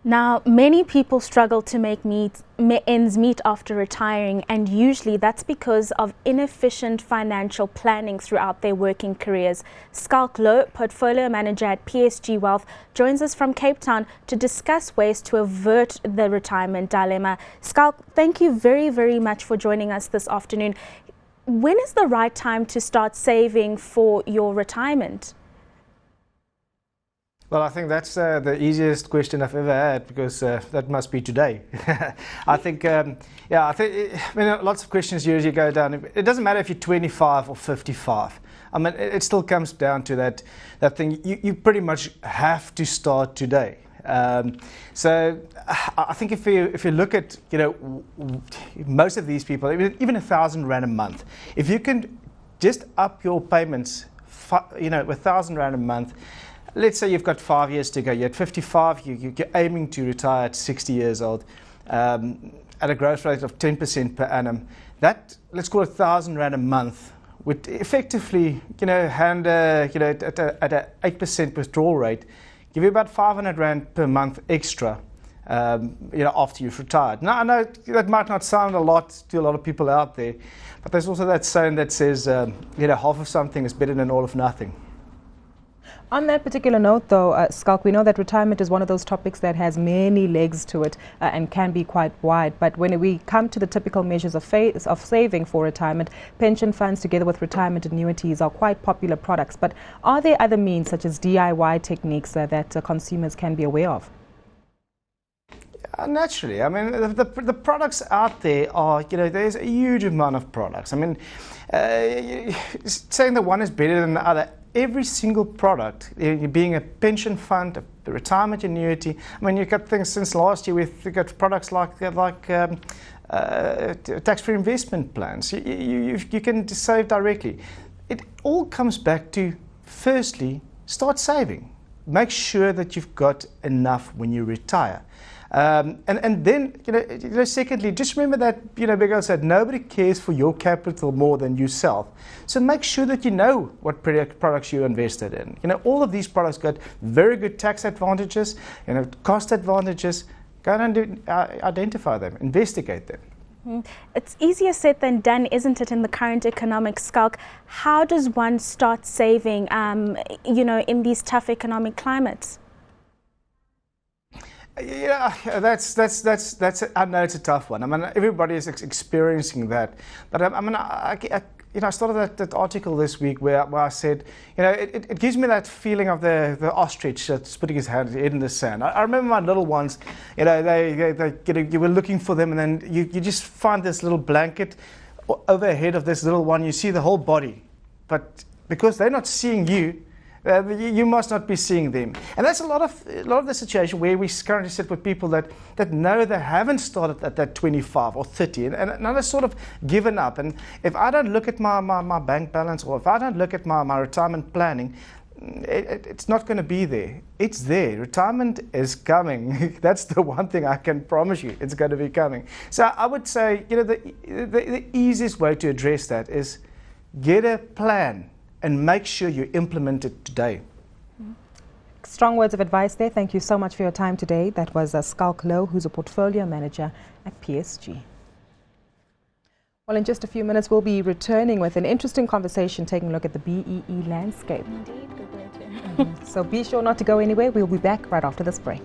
Now, many people struggle to make ends meet after retiring, and usually that's because of inefficient financial planning throughout their working careers. Schalk Louw, portfolio manager at PSG Wealth, joins us from Cape Town to discuss ways to avert the retirement dilemma. Schalk, thank you very, very much for joining us this afternoon. When is the right time to start saving for your retirement? Well, I think that's the easiest question I've ever had, because that must be today. I think, lots of questions usually go down. It doesn't matter if you're 25 or 55. I mean, it still comes down to that thing. You pretty much have to start today. So I think if you look at, most of these people, even R1,000 a month, if you can just up your payments, with R1,000 a month. Let's say you've got 5 years to go. You're at 55, you're aiming to retire at 60 years old at a growth rate of 10% per annum. That, let's call it R1,000 a month, would effectively, hand, at a 8% withdrawal rate, give you about R500 per month extra, after you've retired. Now, I know that might not sound a lot to a lot of people out there, but there's also that saying that says, half of something is better than all of nothing. On that particular note, though, Schalk, we know that retirement is one of those topics that has many legs to it and can be quite wide. But when we come to the typical measures of saving for retirement, pension funds together with retirement annuities are quite popular products. But are there other means, such as DIY techniques, that consumers can be aware of? Naturally. I mean, the products out there are, there's a huge amount of products. I mean, saying that one is better than the other, every single product, being a pension fund, a retirement annuity. I mean, you've got things since last year. We've got products like tax-free investment plans. You can save directly. It all comes back to, firstly, start saving. Make sure that you've got enough when you retire. And then, secondly, just remember that, Big Al said, nobody cares for your capital more than yourself. So make sure that you know what products you're invested in. All of these products got very good tax advantages, cost advantages. Go and identify them, investigate them. It's easier said than done, isn't it, in the current economic Schalk? How does one start saving, in these tough economic climates? Yeah, that's. I know it's a tough one. I mean, everybody is experiencing that. But I started that article this week where I said, it gives me that feeling of the ostrich that's putting his head in the sand. I remember my little ones, you were looking for them, and then you just find this little blanket overhead of this little one. You see the whole body, but because they're not seeing you, you must not be seeing them. And that's a lot of the situation where we currently sit with people that know they haven't started at that 25 or 30 and now they're sort of given up. And if I don't look at my bank balance, or if I don't look at my retirement planning, it's not going to be there. It's there. Retirement is coming. That's the one thing I can promise you. It's going to be coming. So I would say, the easiest way to address that is get a plan and make sure you implement it today. Strong words of advice there. Thank you so much for your time today. That was Schalk Louw, who's a portfolio manager at PSG. Well, in just a few minutes, we'll be returning with an interesting conversation, taking a look at the BEE landscape. Indeed, good way to. So be sure not to go anywhere. We'll be back right after this break.